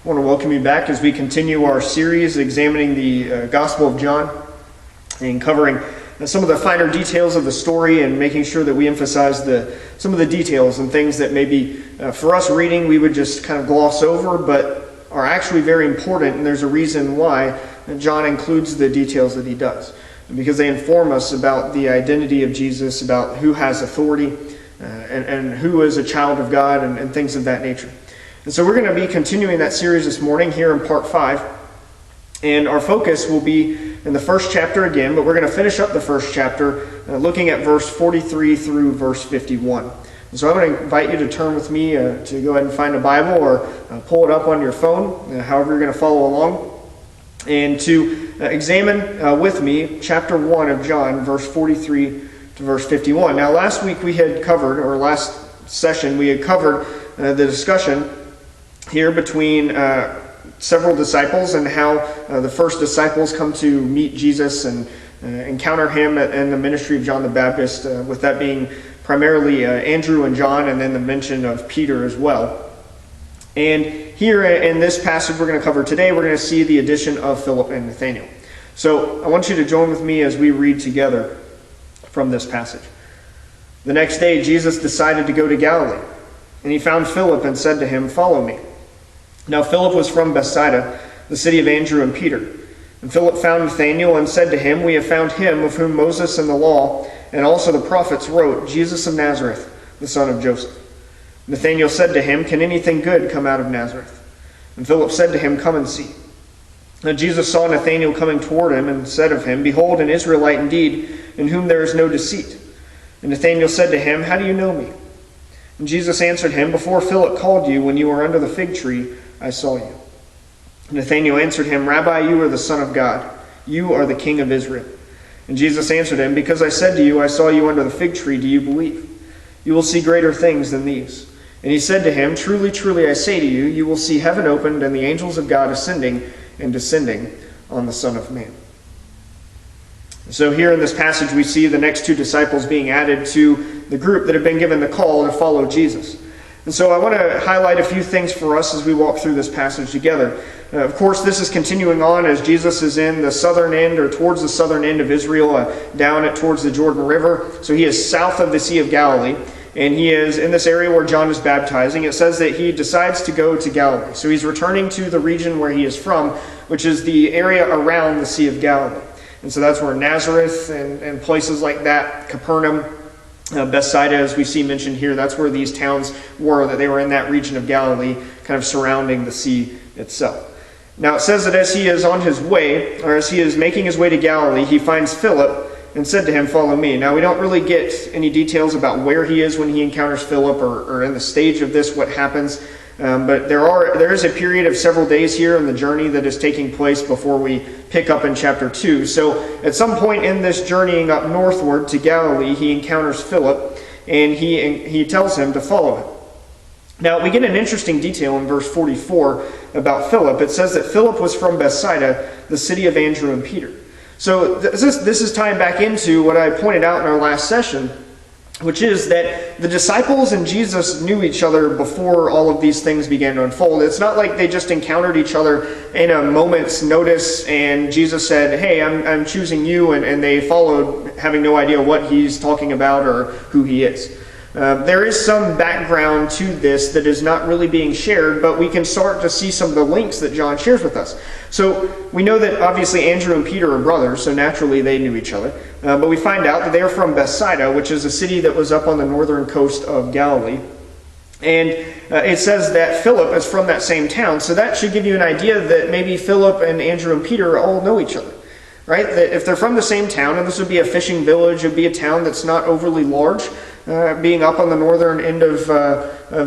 I want to welcome you back as we continue our series examining the Gospel of John and covering some of the finer details of the story and making sure that we emphasize some of the details and things that maybe for us reading we would just kind of gloss over but are actually very important, and there's a reason why John includes the details that he does. Because they inform us about the identity of Jesus, about who has authority and who is a child of God and things of that nature. And so we're going to be continuing that series this morning here in part 5. And our focus will be in the first chapter again, but we're going to finish up the first chapter looking at verse 43 through verse 51. And so I'm going to invite you to turn with me to go ahead and find a Bible or pull it up on your phone, however you're going to follow along, and to examine with me chapter 1 of John, verse 43 to verse 51. Now last week we had covered, or last session we had covered the discussion here between several disciples and how the first disciples come to meet Jesus and encounter him in the ministry of John the Baptist, with that being primarily Andrew and John, and then the mention of Peter as well. And here in this passage we're going to cover today, we're going to see the addition of Philip and Nathanael. So I want you to join with me as we read together from this passage. The next day Jesus decided to go to Galilee, and he found Philip and said to him, "Follow me." Now Philip was from Bethsaida, the city of Andrew and Peter. And Philip found Nathanael and said to him, "We have found him of whom Moses and the law and also the prophets wrote, Jesus of Nazareth, the son of Joseph." Nathanael said to him, "Can anything good come out of Nazareth?" And Philip said to him, "Come and see." Now Jesus saw Nathanael coming toward him and said of him, "Behold, an Israelite indeed, in whom there is no deceit." And Nathanael said to him, "How do you know me?" And Jesus answered him, "Before Philip called you, when you were under the fig tree, I saw you." And Nathanael answered him, "Rabbi, you are the Son of God. You are the King of Israel." And Jesus answered him, "Because I said to you, I saw you under the fig tree, do you believe? You will see greater things than these." And he said to him, "Truly, truly, I say to you, you will see heaven opened and the angels of God ascending and descending on the Son of Man." So here in this passage we see the next two disciples being added to the group that have been given the call to follow Jesus. And so I want to highlight a few things for us as we walk through this passage together. Of course, this is continuing on as Jesus is in the southern end, or towards the southern end of Israel, down towards the Jordan River. So he is south of the Sea of Galilee, and he is in this area where John is baptizing. It says that he decides to go to Galilee. So he's returning to the region where he is from, which is the area around the Sea of Galilee. And so that's where Nazareth and places like that, Capernaum, Bethsaida, as we see mentioned here, that's where these towns were, that they were in that region of Galilee, kind of surrounding the sea itself. Now it says that as he is on his way, or as he is making his way to Galilee, he finds Philip and said to him, "Follow me." Now we don't really get any details about where he is when he encounters Philip, or in the stage of this what happens. But there is a period of several days here in the journey that is taking place before we pick up in chapter 2. So at some point in this journeying up northward to Galilee, he encounters Philip, and he tells him to follow him. Now we get an interesting detail in verse 44 about Philip. It says that Philip was from Bethsaida, the city of Andrew and Peter. So this is tying back into what I pointed out in our last session, which is that the disciples and Jesus knew each other before all of these things began to unfold. It's not like they just encountered each other in a moment's notice and Jesus said, "Hey, I'm choosing you," and they followed, having no idea what he's talking about or who he is. There is some background to this that is not really being shared, but we can start to see some of the links that John shares with us. So we know that obviously Andrew and Peter are brothers, so naturally they knew each other. But we find out that they are from Bethsaida, which is a city that was up on the northern coast of Galilee. And it says that Philip is from that same town, so that should give you an idea that maybe Philip and Andrew and Peter all know each other. Right? That if they're from the same town, and this would be a fishing village, it would be a town that's not overly large, being up on the northern end of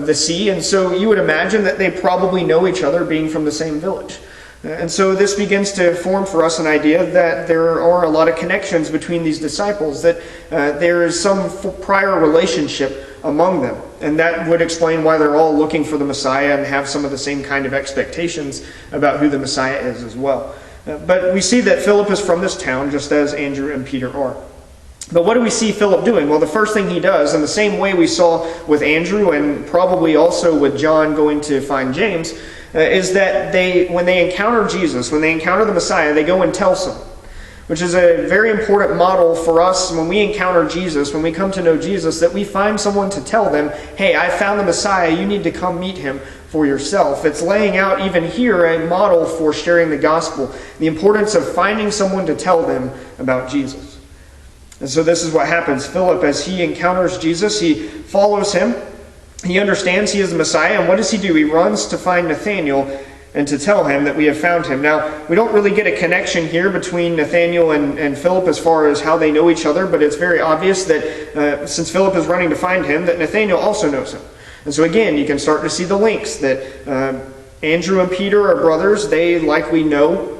the sea, and so you would imagine that they probably know each other, being from the same village. And so this begins to form for us an idea that there are a lot of connections between these disciples, that there is some prior relationship among them, and that would explain why they're all looking for the Messiah and have some of the same kind of expectations about who the Messiah is as well. But we see that Philip is from this town, just as Andrew and Peter are. But what do we see Philip doing? Well, the first thing he does, in the same way we saw with Andrew and probably also with John going to find James, is that when they encounter Jesus, when they encounter the Messiah, they go and tell someone, which is a very important model for us when we encounter Jesus, when we come to know Jesus, that we find someone to tell them, hey, I found the Messiah, you need to come meet him for yourself. It's laying out even here a model for sharing the gospel, the importance of finding someone to tell them about Jesus. And so this is what happens. Philip, as he encounters Jesus, he follows him. He understands he is the Messiah, and what does he do? He runs to find Nathanael and to tell him that we have found him. Now, we don't really get a connection here between Nathanael and Philip as far as how they know each other, but it's very obvious that since Philip is running to find him, that Nathanael also knows him. And so again, you can start to see the links that Andrew and Peter are brothers. They likely know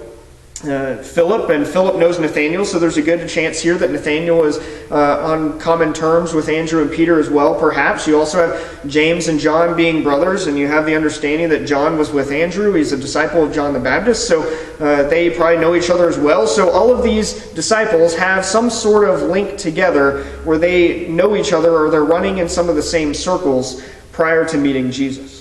Philip, and Philip knows Nathanael, so there's a good chance here that Nathanael is on common terms with Andrew and Peter as well, perhaps. You also have James and John being brothers, and you have the understanding that John was with Andrew. He's a disciple of John the Baptist, so they probably know each other as well. So all of these disciples have some sort of link together where they know each other, or they're running in some of the same circles prior to meeting Jesus.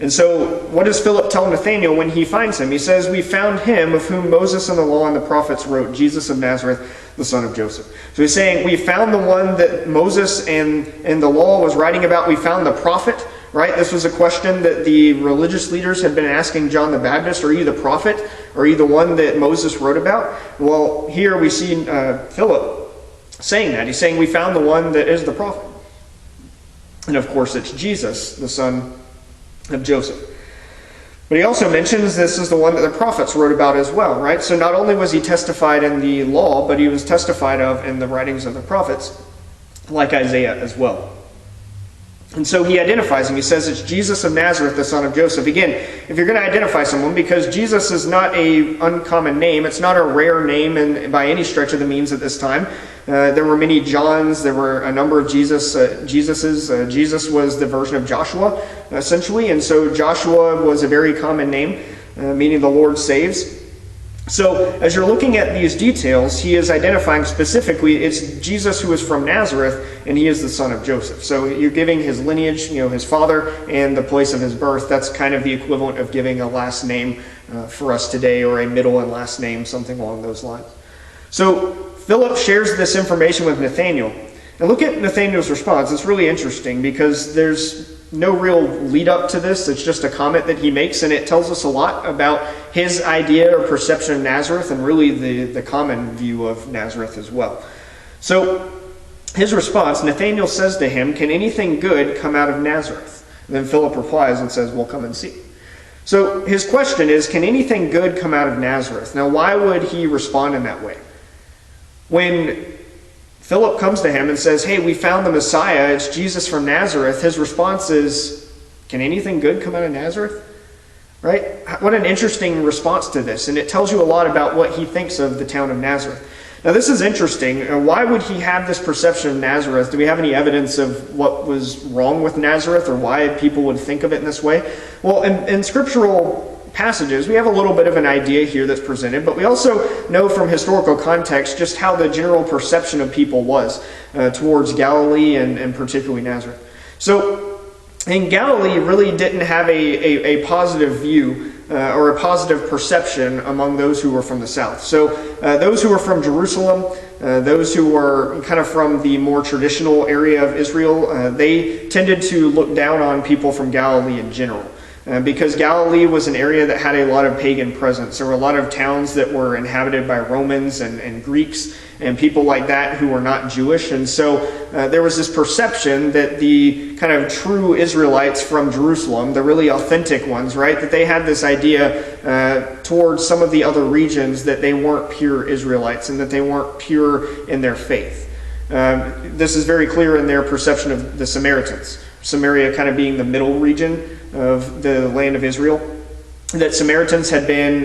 And so what does Philip tell Nathanael when he finds him? He says, we found him of whom Moses and the law and the prophets wrote, Jesus of Nazareth, the son of Joseph. So he's saying, we found the one that Moses and the law was writing about. We found the prophet, right? This was a question that the religious leaders had been asking John the Baptist. Are you the prophet? Are you the one that Moses wrote about? Well, here we see Philip saying that. He's saying, we found the one that is the prophet. And of course, it's Jesus, the son of Joseph. But he also mentions this is the one that the prophets wrote about as well, right? So not only was he testified in the law, but he was testified of in the writings of the prophets, like Isaiah as well. And so he identifies him. He says it's Jesus of Nazareth, the son of Joseph. Again, if you're going to identify someone, because Jesus is not an uncommon name, it's not a rare name by any stretch of the means at this time. There were many Johns, there were a number of Jesuses. Jesus was the version of Joshua, essentially, and so Joshua was a very common name, meaning the Lord saves. So as you're looking at these details, he is identifying specifically it's Jesus who is from Nazareth, and he is the son of Joseph. So you're giving his lineage, his father, and the place of his birth. That's kind of the equivalent of giving a last name for us today, or a middle and last name, something along those lines. So Philip shares this information with Nathanael. And look at Nathanael's response. It's really interesting because there's no real lead up to this. It's just a comment that he makes, and it tells us a lot about his idea or perception of Nazareth, and really the common view of Nazareth as well. So his response, Nathanael says to him, can anything good come out of Nazareth? And then Philip replies and says, well, come and see. So his question is, can anything good come out of Nazareth? Now, why would he respond in that way? When Philip comes to him and says, hey, we found the Messiah, it's Jesus from Nazareth, his response is, can anything good come out of Nazareth? Right? What an interesting response to this, and it tells you a lot about what he thinks of the town of Nazareth. Now this is interesting. Why would he have this perception of Nazareth? Do we have any evidence of what was wrong with Nazareth, or why people would think of it in this way? Well, in scriptural passages, we have a little bit of an idea here that's presented, but we also know from historical context just how the general perception of people was towards Galilee and particularly Nazareth. So in Galilee really didn't have a positive view or a positive perception among those who were from the south. So those who were from Jerusalem, those who were kind of from the more traditional area of Israel, they tended to look down on people from Galilee in general. Because Galilee was an area that had a lot of pagan presence. There were a lot of towns that were inhabited by Romans and Greeks and people like that who were not Jewish. And so there was this perception that the kind of true Israelites from Jerusalem, the really authentic ones, right, that they had this idea towards some of the other regions that they weren't pure Israelites and that they weren't pure in their faith. This is very clear in their perception of the Samaritans. Samaria kind of being the middle region of the land of Israel, that Samaritans had been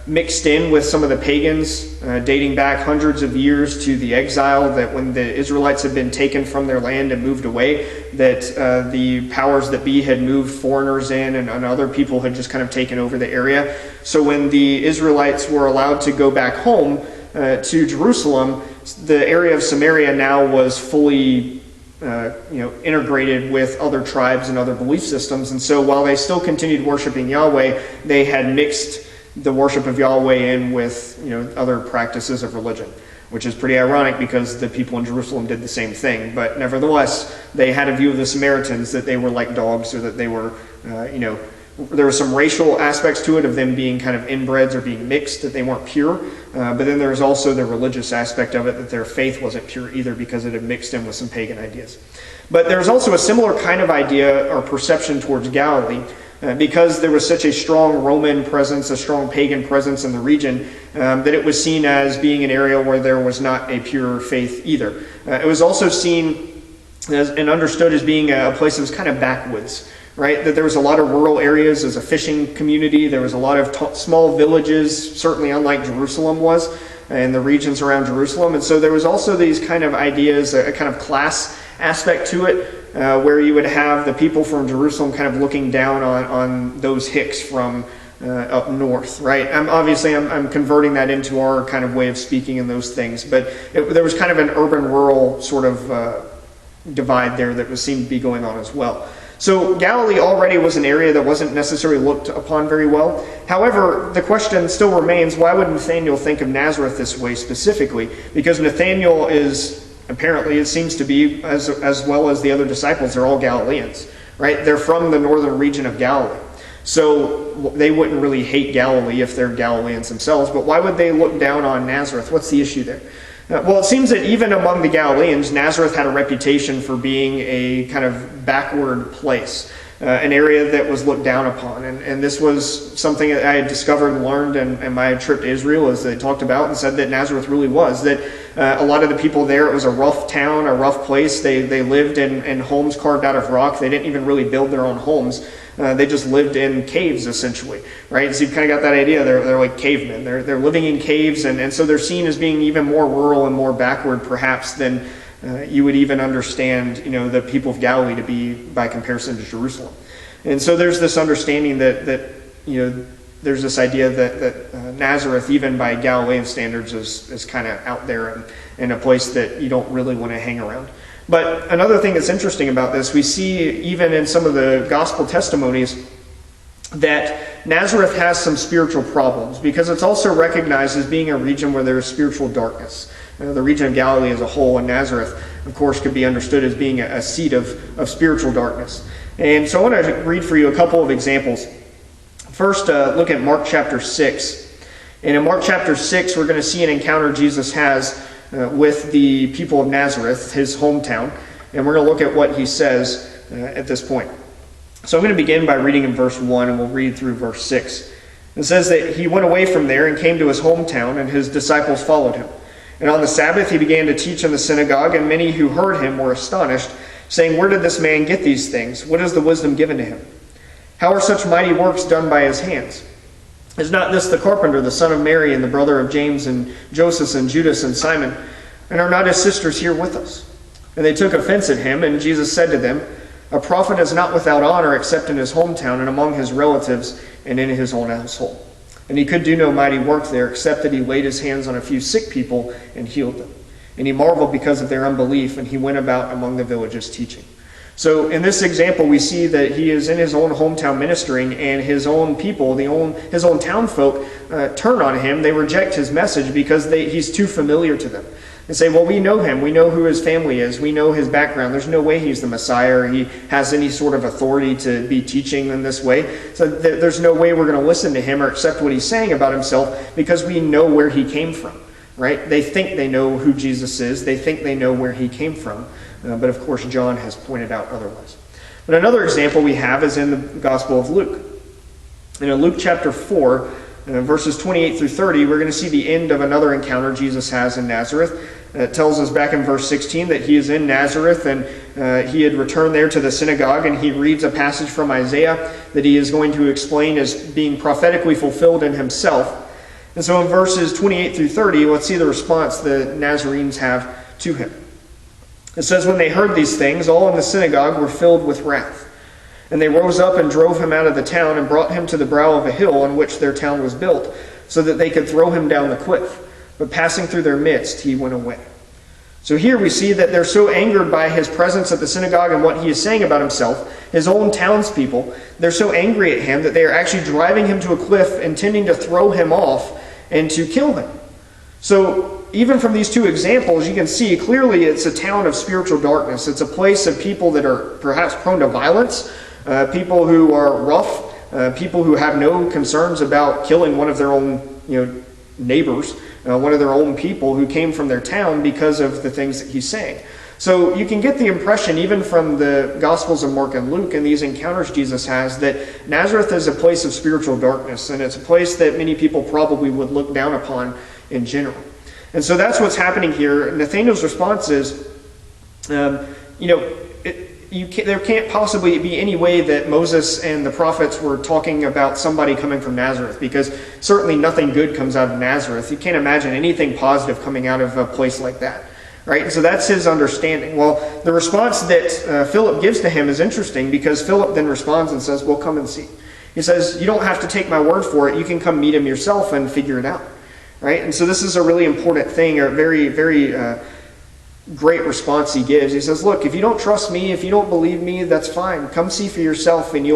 mixed in with some of the pagans dating back hundreds of years to the exile, that when the Israelites had been taken from their land and moved away, that the powers that be had moved foreigners in and other people had just kind of taken over the area. So when the Israelites were allowed to go back home to Jerusalem, the area of Samaria now was fully integrated with other tribes and other belief systems. And so while they still continued worshiping Yahweh, they had mixed the worship of Yahweh in with other practices of religion, which is pretty ironic because the people in Jerusalem did the same thing. But nevertheless, they had a view of the Samaritans that they were like dogs, or that they were, there were some racial aspects to it of them being kind of inbreds or being mixed, that they weren't pure. But then there was also the religious aspect of it, that their faith wasn't pure either because it had mixed in with some pagan ideas. But there's also a similar kind of idea or perception towards Galilee, because there was such a strong Roman presence, a strong pagan presence in the region, that it was seen as being an area where there was not a pure faith either. It was also seen and understood as being a place that was kind of backwoods, right? That there was a lot of rural areas as a fishing community. There was a lot of small villages, certainly unlike Jerusalem was, and the regions around Jerusalem. And so there was also these kind of ideas, a kind of class aspect to it, where you would have the people from Jerusalem kind of looking down on those Hicks from up north, right? I'm converting that into our kind of way of speaking in those things, but there was kind of an urban-rural sort of divide there that seemed to be going on as well. So Galilee already was an area that wasn't necessarily looked upon very well. However, the question still remains, why would Nathanael think of Nazareth this way specifically? Because Nathanael is, apparently, it seems to be, as well as the other disciples, they're all Galileans, right? They're from the northern region of Galilee. So they wouldn't really hate Galilee if they're Galileans themselves, but why would they look down on Nazareth? What's the issue there? Well, it seems that even among the Galileans, Nazareth had a reputation for being a kind of backward place, an area that was looked down upon. And this was something that I had discovered and learned in my trip to Israel, as they talked about and said that Nazareth really was. That a lot of the people there, it was a rough town, a rough place. They lived in homes carved out of rock. They didn't even really build their own homes. They just lived in caves, essentially, right? So you've kind of got that idea. They're like cavemen. They're living in caves, and so they're seen as being even more rural and more backward, perhaps, than you would even understand, the people of Galilee to be by comparison to Jerusalem. And so there's this understanding that there's this idea that Nazareth, even by Galilean standards, is kind of out there and a place that you don't really want to hang around. But another thing that's interesting about this, we see even in some of the gospel testimonies that Nazareth has some spiritual problems, because it's also recognized as being a region where there is spiritual darkness. The region of Galilee as a whole, and Nazareth, of course, could be understood as being a seat of spiritual darkness. And so I want to read for you a couple of examples. First, look at Mark chapter 6. And in Mark chapter 6, we're going to see an encounter Jesus has with the people of Nazareth, his hometown. And we're going to look at what he says at this point. So I'm going to begin by reading in verse 1, and we'll read through verse 6. It says that he went away from there and came to his hometown, and his disciples followed him. And on the Sabbath he began to teach in the synagogue, and many who heard him were astonished, saying, "Where did this man get these things? What is the wisdom given to him? How are such mighty works done by his hands? Is not this the carpenter, the son of Mary, and the brother of James and Joseph and Judas and Simon? And are not his sisters here with us?" And they took offense at him, and Jesus said to them, "A prophet is not without honor except in his hometown and among his relatives and in his own household." And he could do no mighty work there, except that he laid his hands on a few sick people and healed them. And he marveled because of their unbelief, and he went about among the villages teaching. So in this example, we see that he is in his own hometown ministering, and his own people, his own town folk, turn on him. They reject his message because he's too familiar to them. They say, "Well, we know him. We know who his family is. We know his background. There's no way he's the Messiah, or he has any sort of authority to be teaching in this way. So there's no way we're going to listen to him or accept what he's saying about himself, because we know where he came from." Right? They think they know who Jesus is. They think they know where he came from. But of course, John has pointed out otherwise. But another example we have is in the Gospel of Luke. In Luke chapter 4, verses 28 through 30, we're going to see the end of another encounter Jesus has in Nazareth. It tells us back in verse 16 that he is in Nazareth, and he had returned there to the synagogue, and he reads a passage from Isaiah that he is going to explain as being prophetically fulfilled in himself. And so in verses 28 through 30, let's see the response the Nazarenes have to him. It says, "When they heard these things, all in the synagogue were filled with wrath. And they rose up and drove him out of the town and brought him to the brow of a hill on which their town was built, so that they could throw him down the cliff. But passing through their midst, he went away." So here we see that they're so angered by his presence at the synagogue and what he is saying about himself, his own townspeople, they're so angry at him that they are actually driving him to a cliff, intending to throw him off and to kill him. So even from these two examples, you can see clearly it's a town of spiritual darkness. It's a place of people that are perhaps prone to violence, people who are rough, people who have no concerns about killing one of their own neighbors, one of their own people who came from their town because of the things that he's saying. So you can get the impression, even from the Gospels of Mark and Luke and these encounters Jesus has, that Nazareth is a place of spiritual darkness, and it's a place that many people probably would look down upon in general. And so that's what's happening here. Nathanael's response is, there can't possibly be any way that Moses and the prophets were talking about somebody coming from Nazareth, because certainly nothing good comes out of Nazareth. You can't imagine anything positive coming out of a place like that. Right? And so that's his understanding. Well, the response that Philip gives to him is interesting, because Philip then responds and says, well, come and see. He says, you don't have to take my word for it. You can come meet him yourself and figure it out. Right? And so this is a really important thing, a very, very great response he gives. He says, look, if you don't trust me, if you don't believe me, that's fine. Come see for yourself, and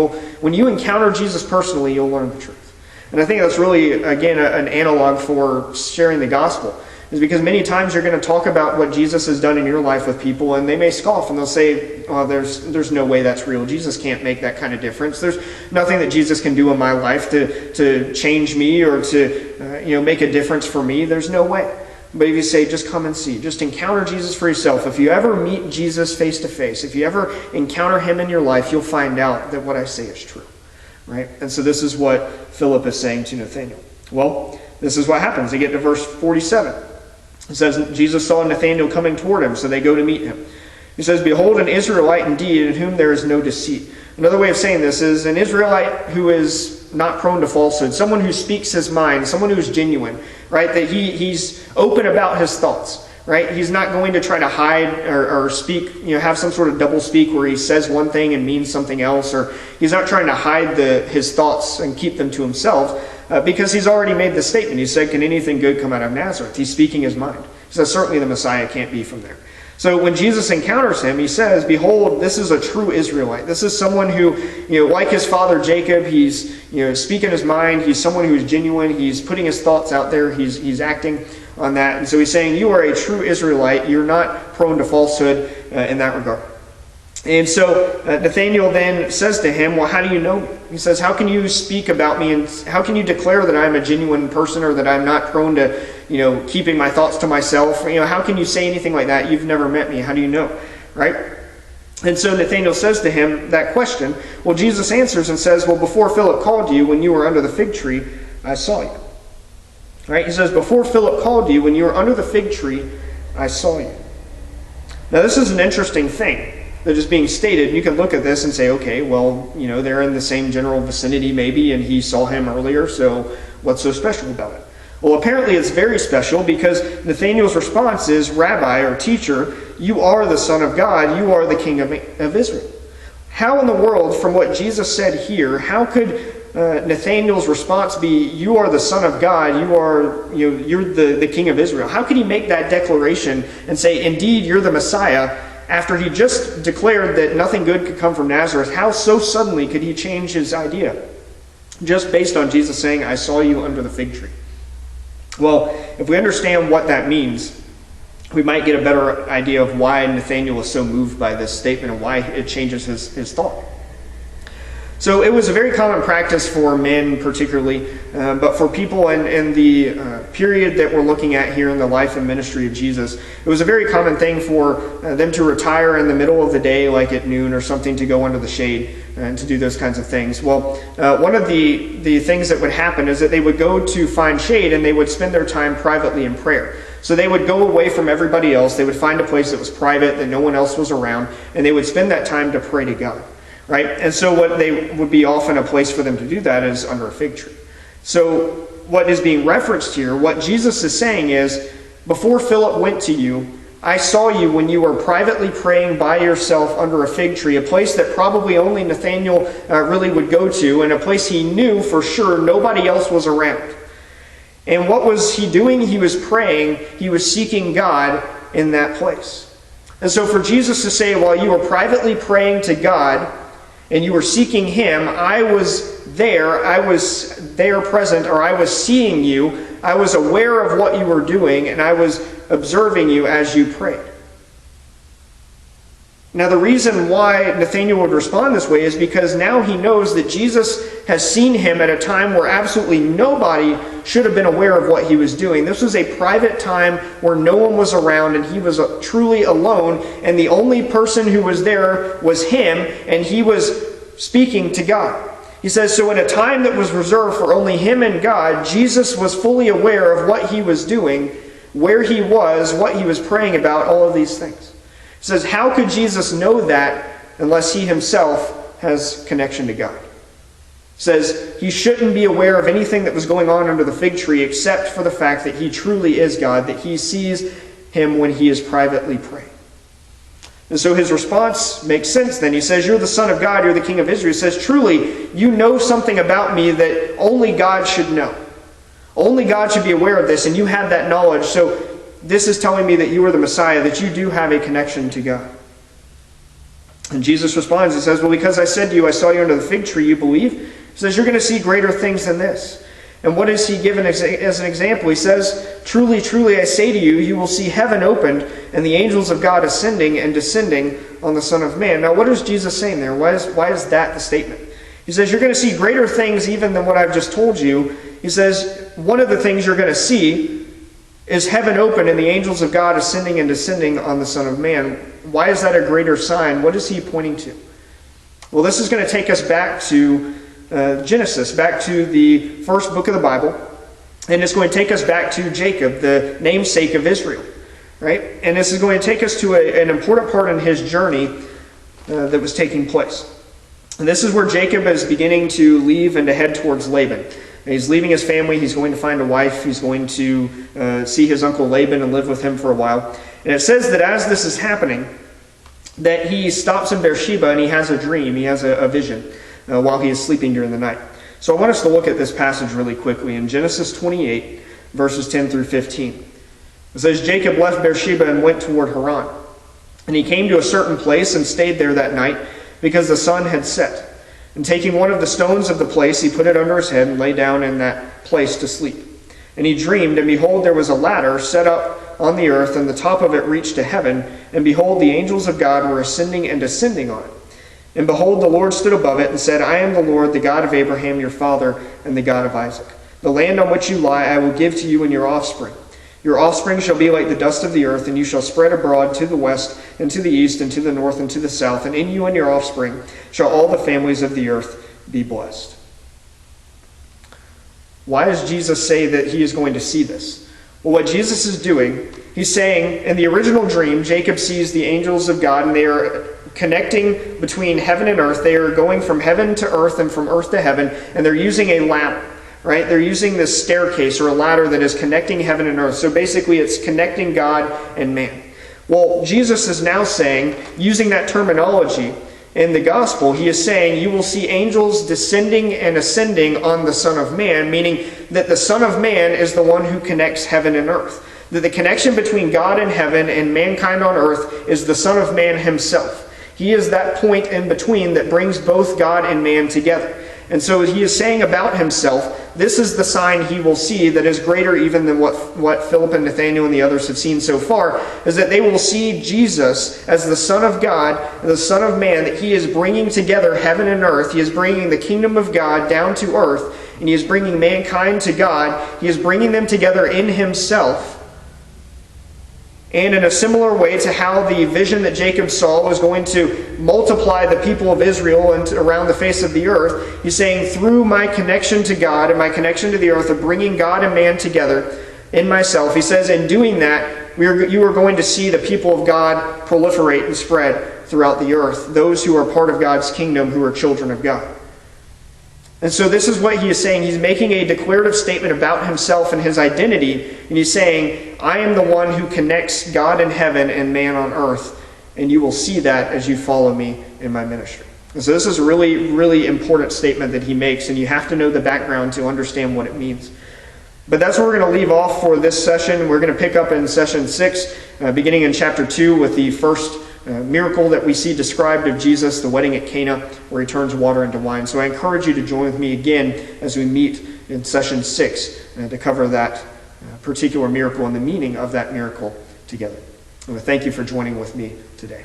when you encounter Jesus personally, you'll learn the truth. And I think that's really, again, an analog for sharing the gospel, is because many times you're going to talk about what Jesus has done in your life with people, and they may scoff, and they'll say, oh, there's no way that's real. Jesus can't make that kind of difference. There's nothing that Jesus can do in my life to change me or to make a difference for me. There's no way. But if you say, just come and see, just encounter Jesus for yourself. If you ever meet Jesus face to face, if you ever encounter him in your life, you'll find out that what I say is true. Right? And so this is what Philip is saying to Nathanael. Well, this is what happens. They get to verse 47. It says, Jesus saw Nathanael coming toward him, so they go to meet him. He says, behold, an Israelite indeed, in whom there is no deceit. Another way of saying this is an Israelite who is not prone to falsehood, someone who speaks his mind, someone who is genuine, right? That he's open about his thoughts, right? He's not going to try to hide or speak, have some sort of double speak where he says one thing and means something else, or he's not trying to hide his thoughts and keep them to himself, because he's already made the statement. He said, can anything good come out of Nazareth? He's speaking his mind. He says, certainly the Messiah can't be from there. So when Jesus encounters him, he says, behold, this is a true Israelite. This is someone who, like his father Jacob, he's speaking his mind. He's someone who's genuine. He's putting his thoughts out there. He's acting on that. And so he's saying, you are a true Israelite. You're not prone to falsehood in that regard. And so Nathanael then says to him, well, how do you know me? He says, how can you speak about me, and how can you declare that I'm a genuine person, or that I'm not prone to keeping my thoughts to myself? How can you say anything like that? You've never met me. How do you know? Right? And so Nathanael says to him that question. Well, Jesus answers and says, well, before Philip called you, when you were under the fig tree, I saw you. Right? He says, before Philip called you, when you were under the fig tree, I saw you. Now, this is an interesting thing that is being stated. You can look at this and say, okay, well, they're in the same general vicinity maybe, and he saw him earlier, so what's so special about it? Well, apparently it's very special, because Nathanael's response is, Rabbi, or teacher, you are the Son of God, you are the King of Israel. How in the world, from what Jesus said here, how could Nathanael's response be, you are the Son of God, you're the King of Israel? How could he make that declaration and say, indeed, you're the Messiah, after he just declared that nothing good could come from Nazareth? How so suddenly could he change his idea? Just based on Jesus saying, I saw you under the fig tree. Well, if we understand what that means, we might get a better idea of why Nathanael is so moved by this statement and why it changes his thought. So it was a very common practice for men particularly, but for people in the period that we're looking at here in the life and ministry of Jesus, it was a very common thing for them to retire in the middle of the day, like at noon or something, to go under the shade and to do those kinds of things. Well, one of the things that would happen is that they would go to find shade, and they would spend their time privately in prayer. So they would go away from everybody else. They would find a place that was private, that no one else was around, and they would spend that time to pray to God. Right? And so what they would be often a place for them to do that is under a fig tree. So what is being referenced here, what Jesus is saying is, before Philip went to you, I saw you when you were privately praying by yourself under a fig tree, a place that probably only Nathanael really would go to, and a place he knew for sure nobody else was around. And what was he doing? He was praying. He was seeking God in that place. And so for Jesus to say, while you were privately praying to God and you were seeking Him, I was there present, or I was seeing you, I was aware of what you were doing, and I was observing you as you prayed. Now, the reason why Nathanael would respond this way is because now he knows that Jesus has seen him at a time where absolutely nobody should have been aware of what he was doing. This was a private time where no one was around and he was truly alone, and the only person who was there was him, and he was speaking to God. He says, so in a time that was reserved for only him and God, Jesus was fully aware of what he was doing, where he was, what he was praying about, all of these things. He says, how could Jesus know that unless he himself has connection to God? He says he shouldn't be aware of anything that was going on under the fig tree except for the fact that he truly is God, that he sees him when he is privately praying. And so his response makes sense then. He says, you're the Son of God, you're the King of Israel. He says, truly, you know something about me that only God should know. Only God should be aware of this, and you have that knowledge. So this is telling me that you are the Messiah, that you do have a connection to God. And Jesus responds, he says, well, because I said to you, I saw you under the fig tree, you believe? He says, you're going to see greater things than this. And what is he given as an example? He says, truly, truly, I say to you, you will see heaven opened and the angels of God ascending and descending on the Son of Man. Now, what is Jesus saying there? Why is that the statement? He says, you're going to see greater things even than what I've just told you. He says, one of the things you're going to see is heaven open and the angels of God ascending and descending on the Son of Man. Why is that a greater sign? What is he pointing to? Well, this is going to take us back to Genesis, back to the first book of the Bible, and it's going to take us back to Jacob, the namesake of Israel, right? And this is going to take us to an important part in his journey that was taking place. And this is where Jacob is beginning to leave and to head towards Laban. He's leaving his family. He's going to find a wife. He's going to see his uncle Laban and live with him for a while. And it says that as this is happening, that he stops in Beersheba and he has a dream. He has a vision while he is sleeping during the night. So I want us to look at this passage really quickly. In Genesis 28, verses 10 through 15. It says, Jacob left Beersheba and went toward Haran. And he came to a certain place and stayed there that night because the sun had set. And taking one of the stones of the place, he put it under his head and lay down in that place to sleep. And he dreamed, and behold, there was a ladder set up on the earth, and the top of it reached to heaven. And behold, the angels of God were ascending and descending on it. And behold, the Lord stood above it and said, I am the Lord, the God of Abraham your father, and the God of Isaac. The land on which you lie I will give to you and your offspring. Your offspring shall be like the dust of the earth, and you shall spread abroad to the west and to the east and to the north and to the south, and in you and your offspring shall all the families of the earth be blessed. Why does Jesus say that he is going to see this? Well, what Jesus is doing, he's saying, in the original dream, Jacob sees the angels of God, and they are connecting between heaven and earth. They are going from heaven to earth and from earth to heaven, and they're using a ladder. Right? They're using this staircase or a ladder that is connecting heaven and earth. So basically it's connecting God and man. Well, Jesus is now saying, using that terminology in the gospel, he is saying you will see angels descending and ascending on the Son of Man, meaning that the Son of Man is the one who connects heaven and earth. That the connection between God in heaven and mankind on earth is the Son of Man himself. He is that point in between that brings both God and man together. And so he is saying about himself, this is the sign he will see that is greater even than what Philip and Nathanael and the others have seen so far, is that they will see Jesus as the Son of God and the Son of Man, that he is bringing together heaven and earth. He is bringing the kingdom of God down to earth, and he is bringing mankind to God. He is bringing them together in himself. And in a similar way to how the vision that Jacob saw was going to multiply the people of Israel and around the face of the earth, he's saying, through my connection to God and my connection to the earth of bringing God and man together in myself, he says, in doing that, you are going to see the people of God proliferate and spread throughout the earth, those who are part of God's kingdom, who are children of God. And so this is what he is saying. He's making a declarative statement about himself and his identity. And he's saying, I am the one who connects God in heaven and man on earth. And you will see that as you follow me in my ministry. And so this is a really, really important statement that he makes. And you have to know the background to understand what it means. But that's where we're going to leave off for this session. We're going to pick up in session 6, beginning in chapter 2 with the first miracle that we see described of Jesus, the wedding at Cana, where he turns water into wine. So I encourage you to join with me again as we meet in session 6 to cover that particular miracle and the meaning of that miracle together. And thank you for joining with me today.